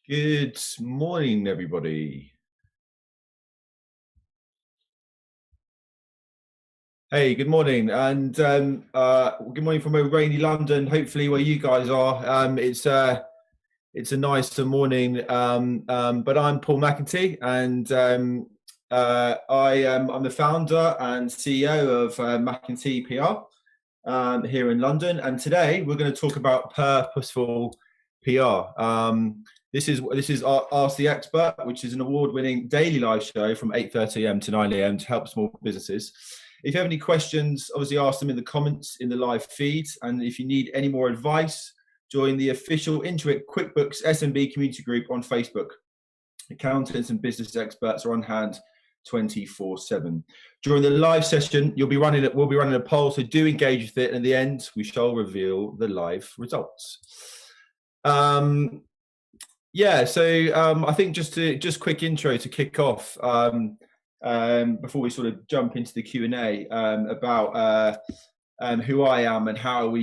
Good morning, everybody. Hey, good morning, and good morning from a rainy London. Hopefully, where you guys are, it's a nice morning. But I'm Paul McEntee, and I'm the founder and CEO of Mc&T PR here in London. And today we're going to talk about purposeful PR. This is Ask the Expert, which is an award-winning daily live show from 8:30 a.m. to 9 a.m. to help small businesses. If you have any questions, obviously ask them in the comments in the live feed. And if you need any more advice, join the official Intuit QuickBooks SMB community group on Facebook. Accountants and business experts are on hand 24/7. During the live session, we'll be running a poll, so do engage with it. And at the end, we shall reveal the live results. I think just quick intro to kick off. Before we sort of jump into the Q&A about who I am and how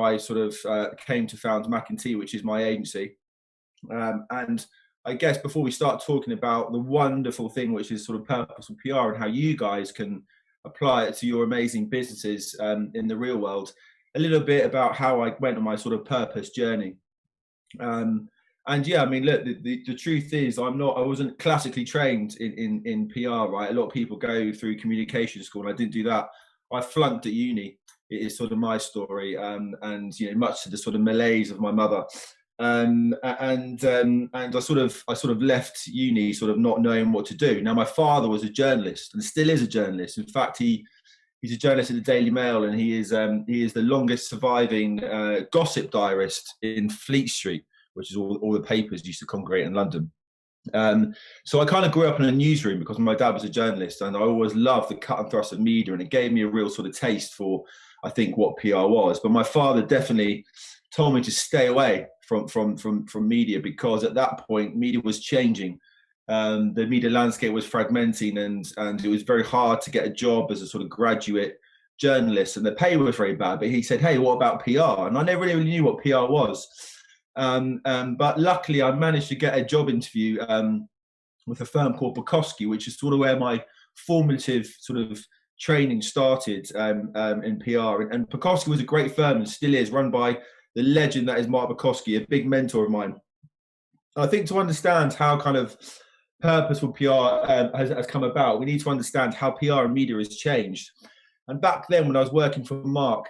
I sort of came to found Mc&T, which is my agency. And I guess before we start talking about the wonderful thing, which is sort of purposeful PR and how you guys can apply it to your amazing businesses in the real world, a little bit about how I went on my sort of purpose journey. And yeah, I mean, look, the truth is I wasn't classically trained in PR, right? A lot of people go through communication school, and I didn't do that. I flunked at uni. It is sort of my story, and much to the sort of malaise of my mother. And I sort of left uni sort of not knowing what to do. Now, my father was a journalist and still is a journalist. In fact, he's a journalist at the Daily Mail, and he is the longest surviving gossip diarist in Fleet Street, which is all the papers used to congregate in London. So I kind of grew up in a newsroom because my dad was a journalist, and I always loved the cut and thrust of media, and it gave me a real sort of taste for, I think, what PR was. But my father definitely told me to stay away from media, because at that point media was changing. The media landscape was fragmenting, and it was very hard to get a job as a sort of graduate journalist, and the pay was very bad. But he said, hey, what about PR? And I never really knew what PR was. But luckily I managed to get a job interview with a firm called Bukowski, which is sort of where my formative sort of training started in PR. And Bukowski was a great firm, and still is, run by the legend that is Mark Bukowski, a big mentor of mine. I think to understand how kind of purposeful PR has come about, we need to understand how PR and media has changed. And back then, when I was working for Mark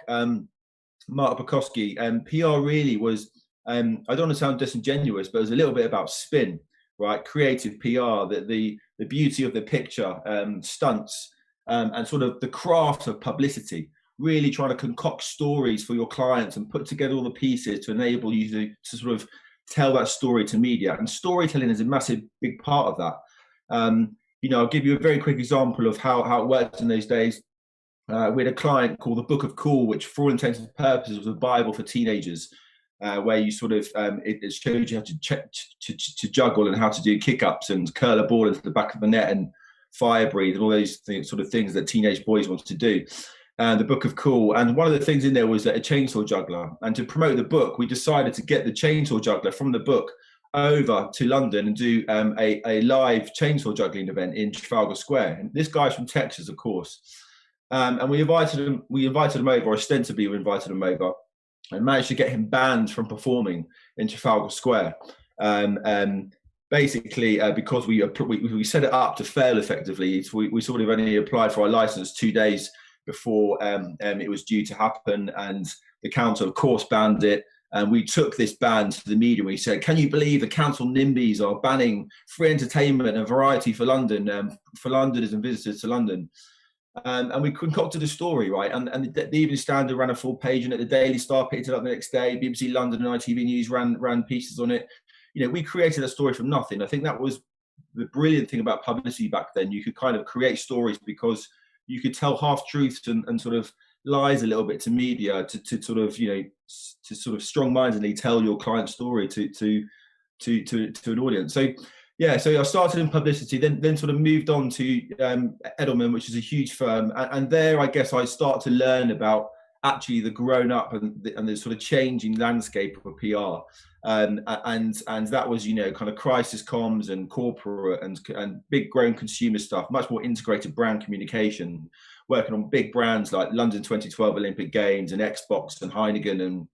Bukowski, PR really was, I don't want to sound disingenuous, but it was a little bit about spin, right? Creative PR, the beauty of the picture, stunts, and sort of the craft of publicity, really trying to concoct stories for your clients and put together all the pieces to enable you to sort of tell that story to media. And storytelling is a massive, big part of that. I'll give you a very quick example of how it worked in those days. We had a client called the Book of Cool, which for all intents and purposes was a Bible for teenagers. Where you sort of it showed you how to juggle and how to do kick-ups and curl a ball into the back of the net and fire breathe and all those sort of things that teenage boys want to do. The Book of Cool, and one of the things in there was a chainsaw juggler. And to promote the book, we decided to get the chainsaw juggler from the book over to London and do a live chainsaw juggling event in Trafalgar Square. And this guy's from Texas, of course, and we invited him over. Ostensibly, we invited him over. And managed to get him banned from performing in Trafalgar Square, basically because we set it up to fail effectively. We sort of only applied for our license 2 days before it was due to happen, and the council, of course, banned it. And we took this ban to the media. We said, "Can you believe the council NIMBYs are banning free entertainment and variety for London, for Londoners and visitors to London?" And we concocted a story, right? And the Evening Standard ran a full page on it. The Daily Star picked it up the next day. BBC London and ITV News ran pieces on it. We created a story from nothing. I think that was the brilliant thing about publicity back then. You could kind of create stories because you could tell half truths and sort of lies a little bit to media to sort of strong-mindedly tell your client's story to an audience. So yeah, so I started in publicity, then sort of moved on to Edelman, which is a huge firm, and there I guess I start to learn about actually the grown up and the sort of changing landscape of PR. And that was, you know, kind of crisis comms and corporate and big grown consumer stuff, much more integrated brand communication, working on big brands like London 2012 Olympic Games and Xbox and Heineken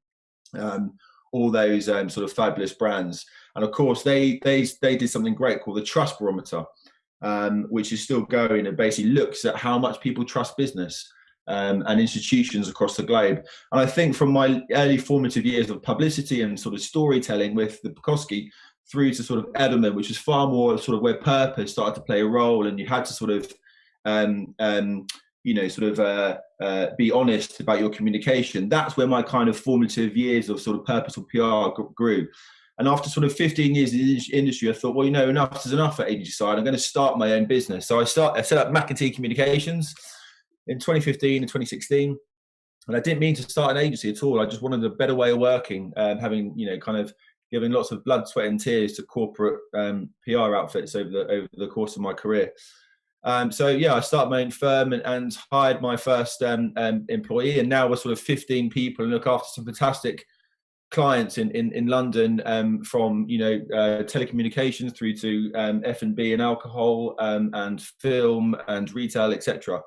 and all those sort of fabulous brands. And of course, they did something great called the Trust Barometer, which is still going and basically looks at how much people trust business and institutions across the globe. And I think from my early formative years of publicity and sort of storytelling with the Bukowski through to sort of Edelman, which was far more sort of where purpose started to play a role, and you had to sort of be honest about your communication. That's where my kind of formative years of sort of purposeful PR grew. And after sort of 15 years in the industry, I thought, well, you know, enough is enough at agency side. I'm going to start my own business. So I set up Mc&T Communications in 2015 and 2016. And I didn't mean to start an agency at all. I just wanted a better way of working, having, you know, kind of given lots of blood, sweat and tears to corporate PR outfits over the course of my career. So yeah, I started my own firm and hired my first employee, and now we're sort of 15 people and look after some fantastic clients in London, from, you know, telecommunications through to F&B and alcohol and film and retail, etc.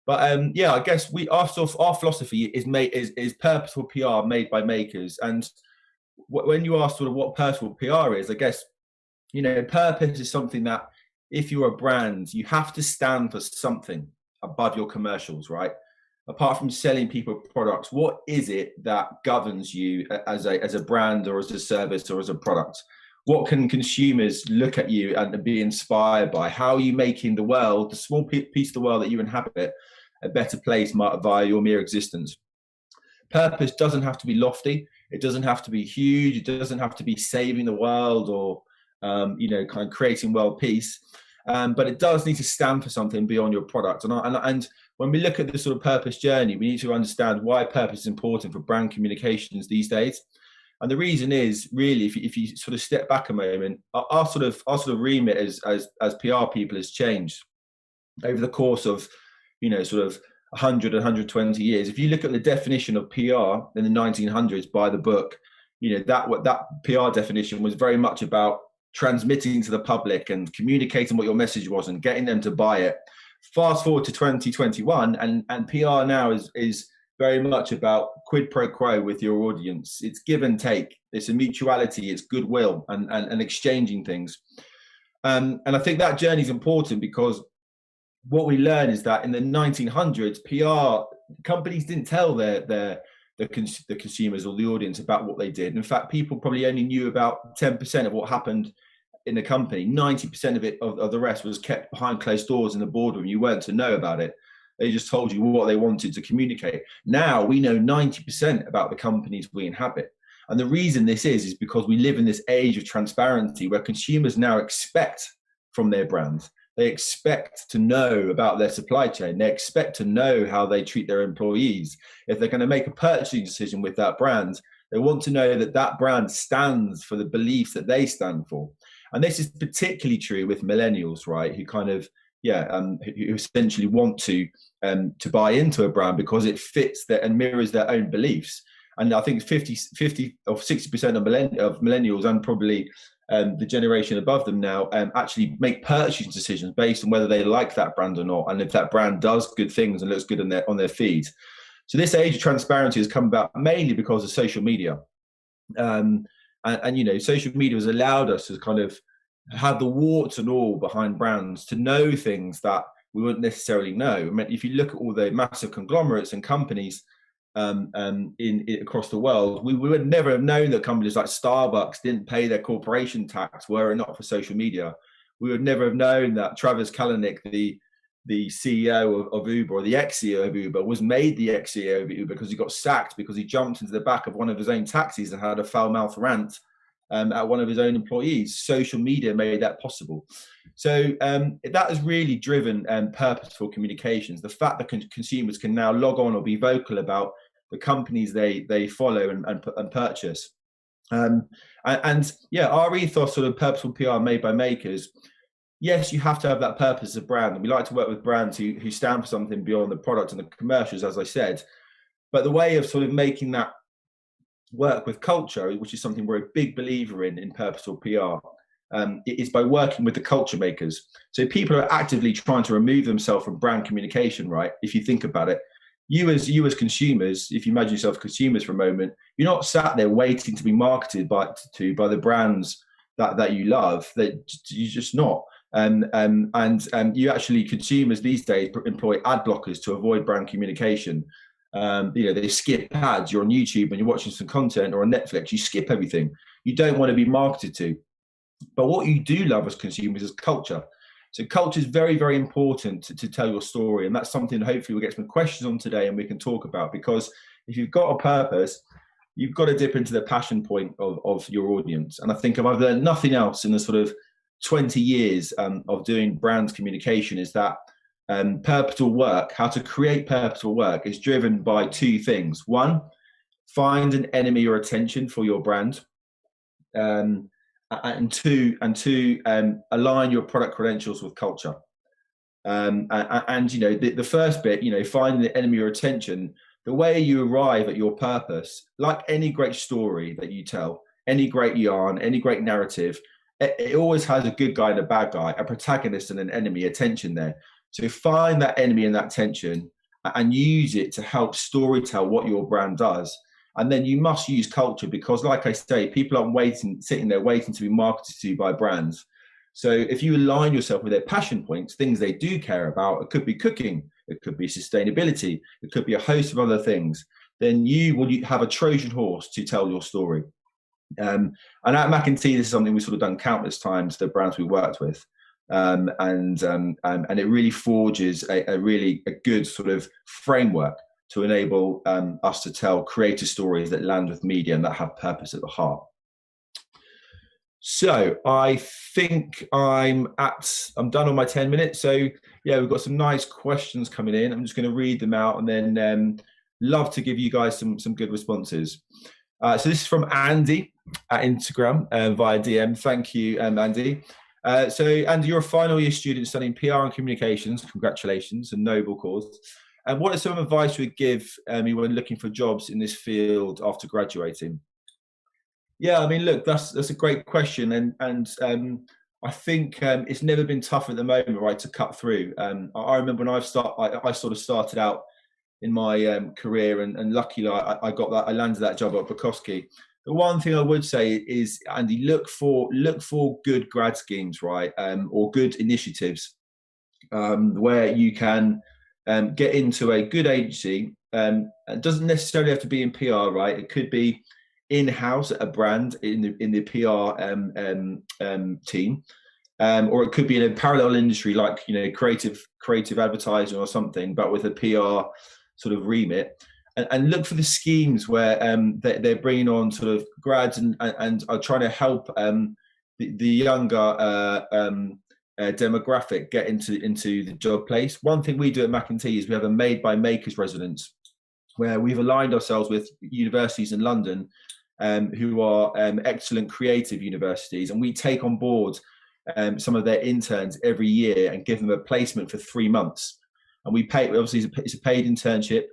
But yeah, I guess our philosophy is purposeful PR made by makers. And when you ask sort of what purposeful PR is, I guess, you know, purpose is something that, if you're a brand, you have to stand for something above your commercials, right? Apart from selling people products, what is it that governs you as a brand or as a service or as a product? What can consumers look at you and be inspired by? How are you making the world, the small piece of the world that you inhabit, a better place via your mere existence? Purpose doesn't have to be lofty. It doesn't have to be huge. It doesn't have to be saving the world or you know, kind of creating world peace, but it does need to stand for something beyond your product. And when we look at the sort of purpose journey, we need to understand why purpose is important for brand communications these days. And the reason is really, if you sort of step back a moment, our sort of remit as PR people has changed over the course of, you know, sort of 100, 120 years. If you look at the definition of PR in the 1900s by the book, you know, that PR definition was very much about transmitting to the public and communicating what your message was and getting them to buy it. Fast forward to 2021, and PR now is very much about quid pro quo with your audience. It's give and take. It's a mutuality. It's goodwill and exchanging things. And I think that journey is important, because what we learn is that in the 1900s, PR companies didn't tell the consumers or the audience about what they did. In fact, people probably only knew about 10% of what happened in the company. 90% of it, of the rest, was kept behind closed doors in the boardroom. You weren't to know about it. They just told you what they wanted to communicate. Now we know 90% about the companies we inhabit. And the reason this is because we live in this age of transparency where consumers now expect from their brands. They expect to know about their supply chain. They expect to know how they treat their employees. If they're going to make a purchasing decision with that brand, they want to know that that brand stands for the belief that they stand for. And this is particularly true with millennials, right? Who kind of, who essentially want to buy into a brand because it fits and mirrors their own beliefs. And I think 50 or 60% of millennials, and probably the generation above them now, actually make purchasing decisions based on whether they like that brand or not, and if that brand does good things and looks good on their feed. So this age of transparency has come about mainly because of social media. And you know, social media has allowed us to kind of have the warts and all behind brands, to know things that we wouldn't necessarily know. I mean, if you look at all the massive conglomerates and companies across the world, we would never have known that companies like Starbucks didn't pay their corporation tax were it not for social media. We would never have known that Travis Kalanick, the CEO of Uber, or the ex-CEO of Uber, was made the ex-CEO of Uber because he got sacked because he jumped into the back of one of his own taxis and had a foul-mouthed rant at one of his own employees. Social media made that possible. So that has really driven purposeful communications. The fact that consumers can now log on or be vocal about the companies they follow and purchase. And yeah, our ethos, sort of purposeful PR made by makers. Yes, you have to have that purpose as a brand. And we like to work with brands who stand for something beyond the product and the commercials, as I said. But the way of sort of making that work with culture, which is something we're a big believer in Purposeful PR, is by working with the culture makers. So people are actively trying to remove themselves from brand communication, right? If you think about it, you as consumers, if you imagine yourself consumers for a moment, you're not sat there waiting to be marketed by the brands that you love. That you're just not. And you actually, consumers these days employ ad blockers to avoid brand communication. They skip ads. You're on YouTube and you're watching some content, or on Netflix, you skip everything. You don't want to be marketed to. But what you do love as consumers is culture. So culture is very, very important to tell your story. And that's something hopefully we'll get some questions on today and we can talk about, because if you've got a purpose, you've got to dip into the passion point of your audience. And I think if I've learned nothing else in the sort of 20 years of doing brand communication, is that purposeful work, how to create purposeful work, is driven by two things. One, find an enemy or attention for your brand. And two, align your product credentials with culture. The first bit, finding the enemy or attention, the way you arrive at your purpose, like any great story that you tell, any great yarn, any great narrative, it always has a good guy and a bad guy, a protagonist and an enemy, a tension there. So find that enemy and that tension and use it to help storytell what your brand does. And then you must use culture, because like I say, people aren't sitting there waiting to be marketed to by brands. So if you align yourself with their passion points, things they do care about, it could be cooking, it could be sustainability, it could be a host of other things, then you will have a Trojan horse to tell your story. And at Mc&T, this is something we've sort of done countless times, the brands we worked with. And it really forges a good sort of framework to enable us to tell creative stories that land with media and that have purpose at the heart. So I think I'm done on my 10 minutes. So yeah, we've got some nice questions coming in. I'm just going to read them out and then love to give you guys some good responses. So this is from Andy at Instagram via DM. Thank you, Andy. So Andy, you're a final year student studying PR and communications. Congratulations, a noble cause. And what is some advice you would give me when looking for jobs in this field after graduating? Yeah, I mean, look, that's a great question, and I think it's never been tougher at the moment, right, to cut through. I remember when I sort of started out in my career, and luckily I landed that job at Bukowski. The one thing I would say is, Andy, look for good grad schemes, right, or good initiatives where you can get into a good agency. It doesn't necessarily have to be in PR, right? It could be in-house at a brand in the PR team, or it could be in a parallel industry like creative advertising or something, but with a PR sort of remit. And look for the schemes where they're bringing on sort of grads and are trying to help the younger demographic get into the job place. One thing we do at Mc&T is we have a made by makers residence, where we've aligned ourselves with universities in London who are excellent creative universities, and we take on board some of their interns every year and give them a placement for 3 months. And we pay, obviously it's a paid internship,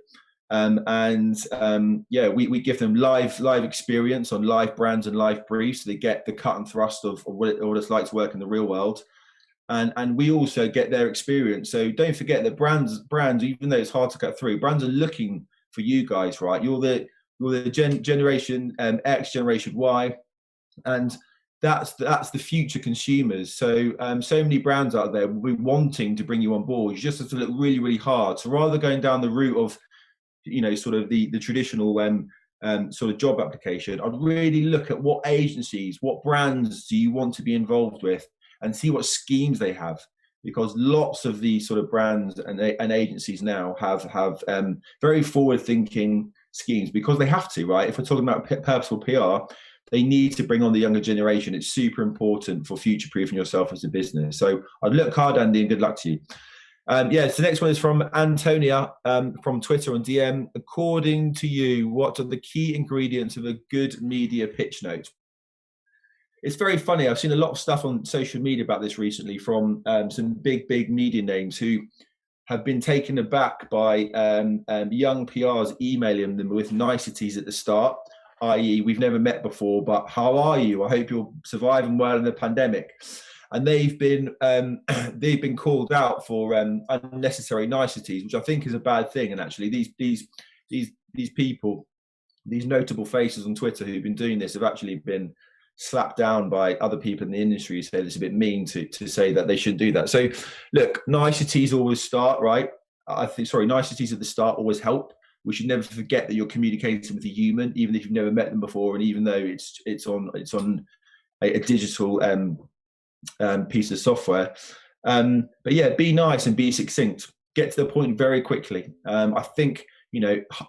we give them live experience on live brands and live briefs, so they get the cut and thrust of what it's like to work in the real world. And we also get their experience. So don't forget that brands, even though it's hard to cut through, brands are looking for you guys, right? You're the generation X, generation Y, and that's the future consumers. So so many brands out there will be wanting to bring you on board. You just have to look really, really hard. So rather than going down the route of sort of the traditional sort of job application, I'd really look at what agencies, what brands do you want to be involved with, and see what schemes they have, because lots of these sort of brands and agencies now have very forward-thinking schemes, because they have to, right? If we're talking about purposeful PR, they need to bring on the younger generation. It's super important for future-proofing yourself as a business. So I'd look hard, Andy, and good luck to you. So the next one is from Antonia from Twitter on DM. According to you, what are the key ingredients of a good media pitch note? It's very funny. I've seen a lot of stuff on social media about this recently from some big media names who have been taken aback by young PRs emailing them with niceties at the start, i.e., we've never met before, but how are you? I hope you're surviving well in the pandemic. And they've been called out for unnecessary niceties, which I think is a bad thing. And actually, these people, these notable faces on Twitter who've been doing this, have actually been slapped down by other people in the industry who say it's a bit mean to say that they shouldn't do that. So look, niceties always start, right? Niceties at the start always help. We should never forget that you're communicating with a human, even if you've never met them before, and even though it's on a digital piece of software. But yeah, be nice and be succinct. Get to the point very quickly. I think,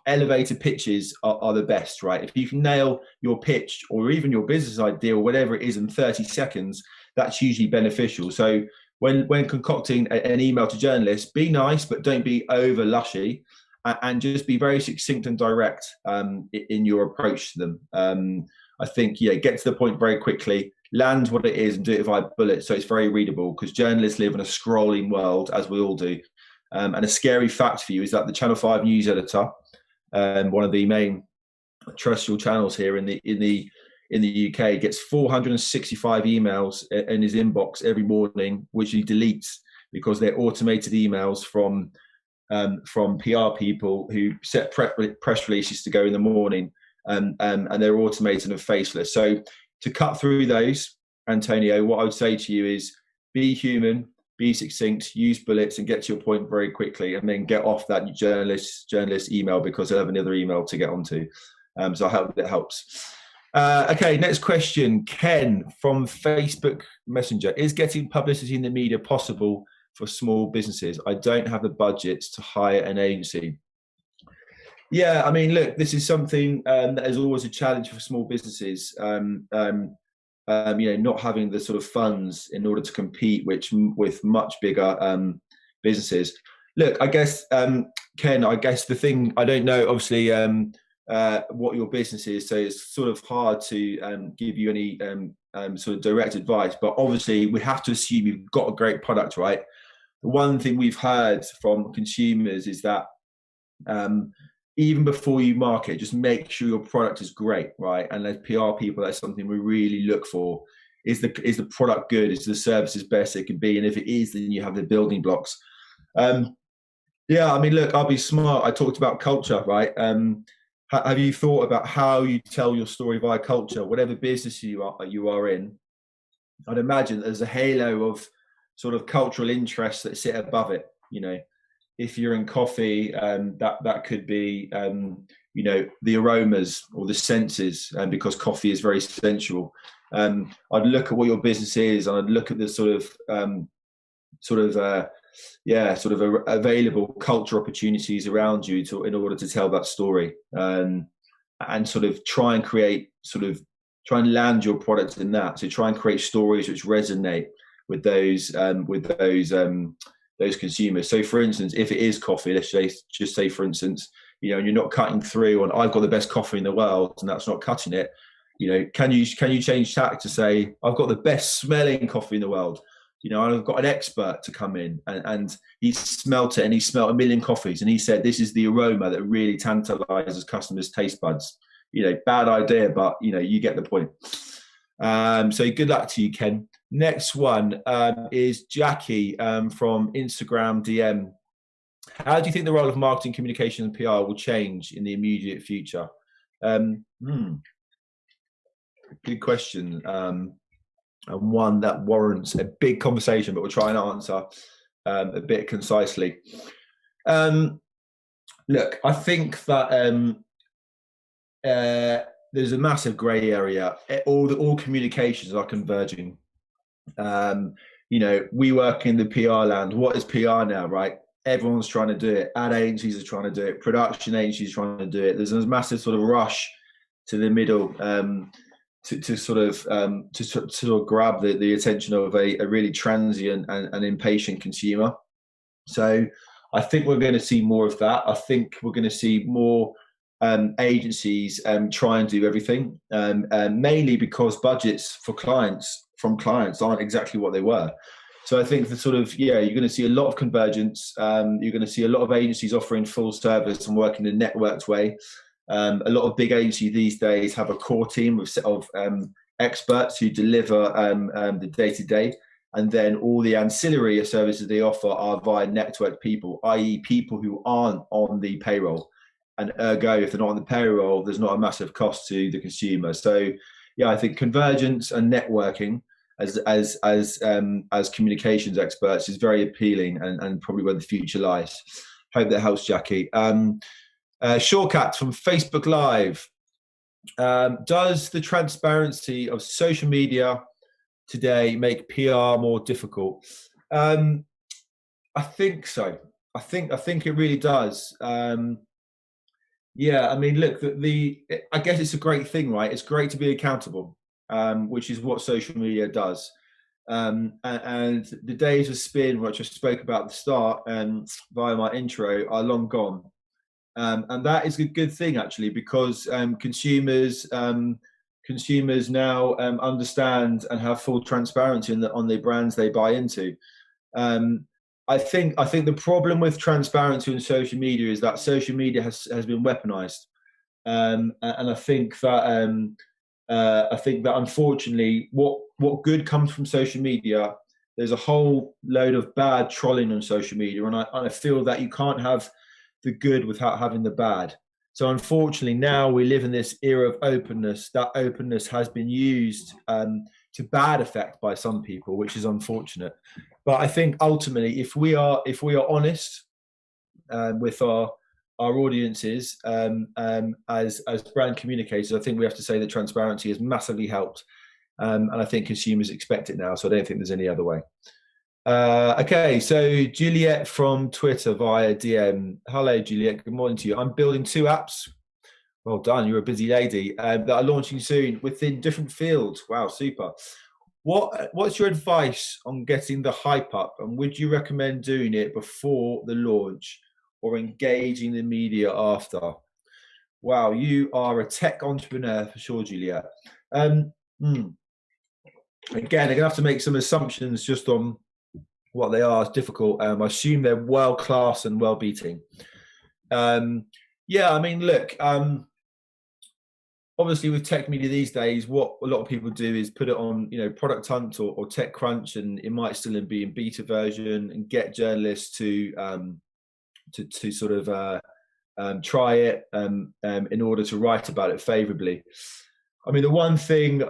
elevator pitches are the best, right? If you can nail your pitch or even your business idea or whatever it is in 30 seconds, that's usually beneficial. So when concocting an email to journalists, be nice, but don't be over lushy, and just be very succinct and direct in your approach to them. I think, get to the point very quickly, land what it is and do it via bullet so it's very readable, because journalists live in a scrolling world, as we all do. And a scary fact for you is that the Channel 5 news editor, one of the main terrestrial channels here in the UK, gets 465 emails in his inbox every morning, which he deletes because they're automated emails from PR people who set press releases to go in the morning, and they're automated and faceless. So to cut through those, Antonio, what I would say to you is be human, be succinct, use bullets, and get to your point very quickly, and then get off that journalist email, because they'll have another email to get onto. So I hope that helps. Okay, next question. Ken from Facebook Messenger. Is getting publicity in the media possible for small businesses? I don't have the budgets to hire an agency. Yeah, I mean, look, this is something that is always a challenge for small businesses. Not having the sort of funds in order to compete with much bigger businesses. Look, I guess, Ken, the thing, I don't know, obviously, what your business is, so it's sort of hard to give you any sort of direct advice, but obviously we have to assume you've got a great product, right? The one thing we've heard from consumers is that even before you market, just make sure your product is great, right? And as PR people, that's something we really look for. Is the product good? Is the service as best it can be? And if it is, then you have the building blocks. Yeah, I mean, look, I'll be smart. I talked about culture, right? Have you thought about how you tell your story via culture? Whatever business you are in, I'd imagine there's a halo of sort of cultural interests that sit above it, If you're in coffee, that could be, the aromas or the senses, because coffee is very sensual. I'd look at what your business is, and I'd look at the sort of available culture opportunities around you in order to tell that story, and sort of try and land your product in that. So try and create stories which resonate with those consumers. So for instance, if it is coffee, let's just say for instance, and you're not cutting through on I've got the best coffee in the world, and that's not cutting it. Can you change tack to say I've got the best smelling coffee in the world? I've got an expert to come in, and he smelt it, and he smelt a million coffees, and he said this is the aroma that really tantalizes customers' taste buds. Bad idea, but you get the point. So good luck to you, Ken. Next one is Jackie from Instagram DM. How do you think the role of marketing, communication, and PR will change in the immediate future? Good question, and one that warrants a big conversation, but we'll try and answer a bit concisely. Look, I think that there's a massive grey area. All communications are converging. We work in the PR land. What is PR now, right? Everyone's trying to do it. Ad agencies are trying to do it. Production agencies are trying to do it. There's a massive sort of rush to the middle to sort of grab the attention of a really transient and impatient consumer. So I think we're going to see more of that. I think we're going to see more agencies try and do everything, mainly because budgets from clients aren't exactly what they were. So I think the sort of, yeah, you're going to see a lot of convergence. You're going to see a lot of agencies offering full service and working in a networked way. A lot of big agencies these days have a core team of experts who deliver the day-to-day. And then all the ancillary services they offer are via network people, i.e. people who aren't on the payroll. And ergo, if they're not on the payroll, there's not a massive cost to the consumer. So, yeah, I think convergence and networking as communications experts is very appealing and probably where the future lies. Hope that helps, Jackie. Shortcut from Facebook Live. Does the transparency of social media today make PR more difficult? I think so. I think it really does. Yeah, I mean, look, I guess it's a great thing, right? It's great to be accountable, which is what social media does. And the days of spin, which I spoke about at the start via my intro, are long gone. And that is a good thing, actually, because consumers now understand and have full transparency on the brands they buy into. I think the problem with transparency in social media is that social media has been weaponized, and I think that unfortunately, what good comes from social media, there's a whole load of bad trolling on social media, and I feel that you can't have the good without having the bad. So unfortunately, now we live in this era of openness. That openness has been used to bad effect by some people, which is unfortunate. But I think ultimately, if we are honest with our audiences as brand communicators, I think we have to say that transparency has massively helped, and I think consumers expect it now. So I don't think there's any other way. Okay, so Juliet from Twitter via DM. Hello, Juliet. Good morning to you. I'm building 2 apps. Well done. You're a busy lady. That are launching soon within different fields. Wow, super. What's your advice on getting the hype up, and would you recommend doing it before the launch or engaging the media after? Wow, you are a tech entrepreneur for sure, Juliet. Again, I'm gonna have to make some assumptions just on what they are. It's difficult. I assume they're world class and well beating. Yeah, I mean, look. Obviously, with tech media these days, what a lot of people do is put it on, Product Hunt or TechCrunch, and it might still be in beta version, and get journalists to sort of try it in order to write about it favorably. I mean, the one thing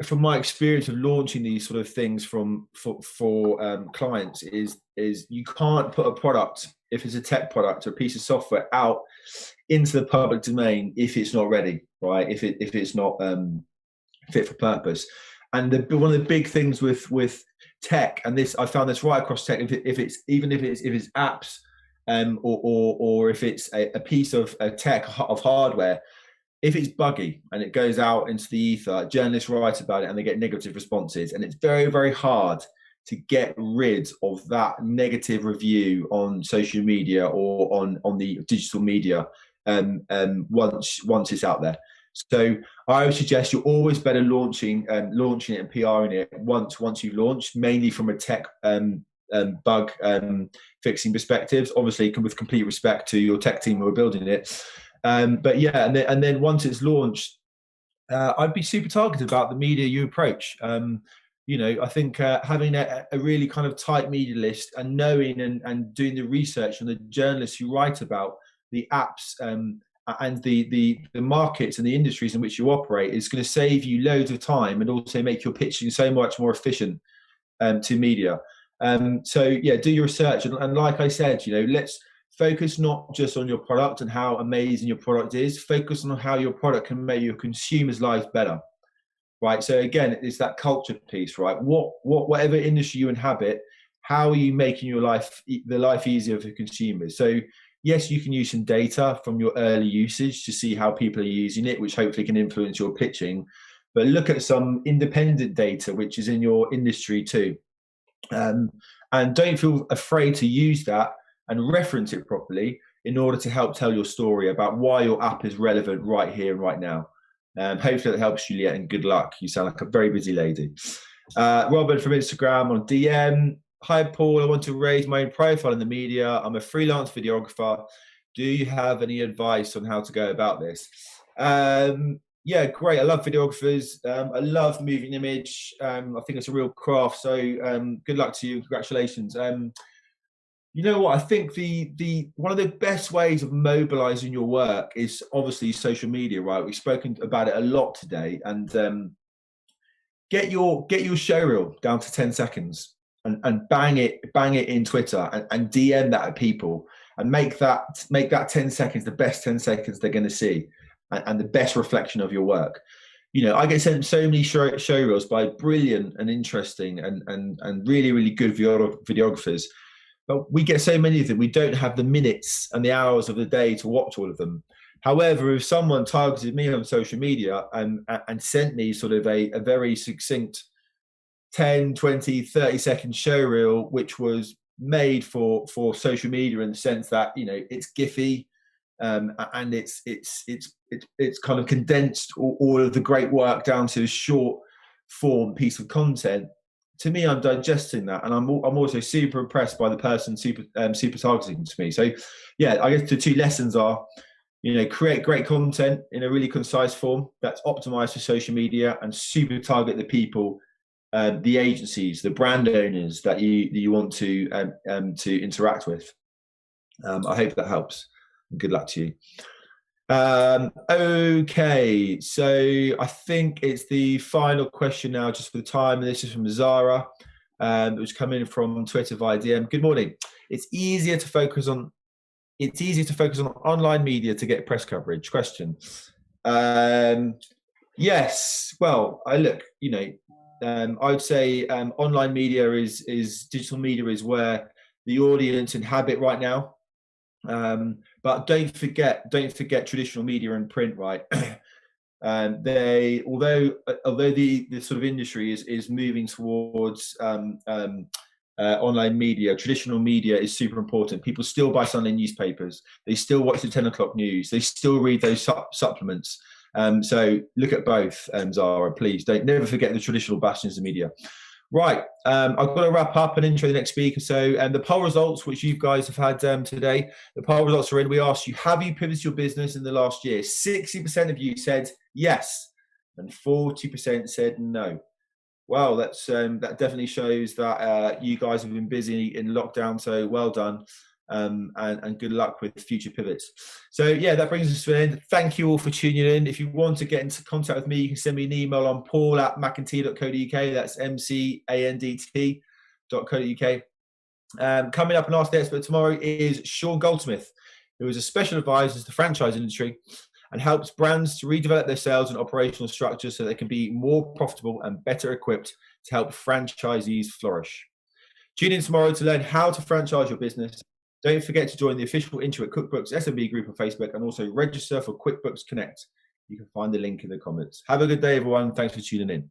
from my experience of launching these sort of things for clients is you can't put a product, if it's a tech product or a piece of software, out into the public domain if it's not ready, right? If it's not fit for purpose. And one of the big things with tech, and this I found this right across tech, if it's apps or if it's a piece of tech of hardware, if it's buggy and it goes out into the ether, journalists write about it and they get negative responses, and it's very, very hard to get rid of that negative review on social media or on the digital media once it's out there. So I would suggest you're always better launching it and PRing it once you've launched, mainly from a tech bug fixing perspectives, obviously with complete respect to your tech team who are building it. But yeah, and then once it's launched, I'd be super targeted about the media you approach. I think having a really kind of tight media list and knowing and doing the research on the journalists who write about the apps and the markets and the industries in which you operate is going to save you loads of time and also make your pitching so much more efficient to media. So yeah, do your research, and like I said, let's focus not just on your product and how amazing your product is. Focus on how your product can make your consumers' lives better, right? So again, it's that culture piece, right? Whatever industry you inhabit, how are you making the life easier for consumers? So yes, you can use some data from your early usage to see how people are using it, which hopefully can influence your pitching. But look at some independent data, which is in your industry too. And don't feel afraid to use that and reference it properly in order to help tell your story about why your app is relevant right here and right now. Hopefully that helps, Juliet, and good luck. You sound like a very busy lady. Robert from Instagram on DM. Hi, Paul. I want to raise my own profile in the media. I'm a freelance videographer. Do you have any advice on how to go about this? Yeah, great. I love videographers. I love moving image. I think it's a real craft. So good luck to you. Congratulations. You know what? I think the one of the best ways of mobilizing your work is obviously social media, right? We've spoken about it a lot today, and get your show reel down to 10 seconds and bang it in Twitter and DM that at people and make that 10 seconds the best 10 seconds they're going to see and the best reflection of your work. You know, I get sent so many show reels by brilliant and interesting and really, really good videographers. But we get so many of them, we don't have the minutes and the hours of the day to watch all of them. However, if someone targeted me on social media and sent me sort of a very succinct 10, 20, 30-second show reel, which was made for social media in the sense that, you know, it's Giphy, and it's kind of condensed all of the great work down to a short form piece of content. To me, I'm digesting that, and I'm also super impressed by the person super targeting to me. So, yeah, I guess the two lessons are, you know, create great content in a really concise form that's optimized for social media, and super target the people, the agencies, the brand owners that you want to interact with. I hope that helps. Good luck to you. Okay, so I think it's the final question now, just for the time. And this is from Zara, which come in from Twitter via DM. Good morning. It's easier to focus on online media to get press coverage. Question. Yes. Well, I would say online media is digital media is where the audience inhabit right now. But don't forget traditional media and print, right? Although the sort of industry is moving towards online media, traditional media is super important. People still buy Sunday newspapers. They still watch the 10 o'clock news. They still read those supplements. So look at both, Zara, please. Never forget the traditional bastions of media. Right, I've got to wrap up and intro the next speaker. So the poll results, which you guys have had today, the poll results are in. We asked you, have you pivoted your business in the last year? 60% of you said yes, and 40% said no. Wow, that definitely shows that you guys have been busy in lockdown, so well done. And good luck with future pivots. So yeah, that brings us to an end. Thank you all for tuning in. If you want to get into contact with me, you can send me an email on paul@mcandt.co.uk. That's mcandt.co.uk. Coming up and Ask the Expert tomorrow is Sean Goldsmith, who is a special advisor to the franchise industry and helps brands to redevelop their sales and operational structures so they can be more profitable and better equipped to help franchisees flourish. Tune in tomorrow to learn how to franchise your business. Don't forget to join the official Intuit Cookbooks SMB group on Facebook and also register for QuickBooks Connect. You can find the link in the comments. Have a good day, everyone. Thanks for tuning in.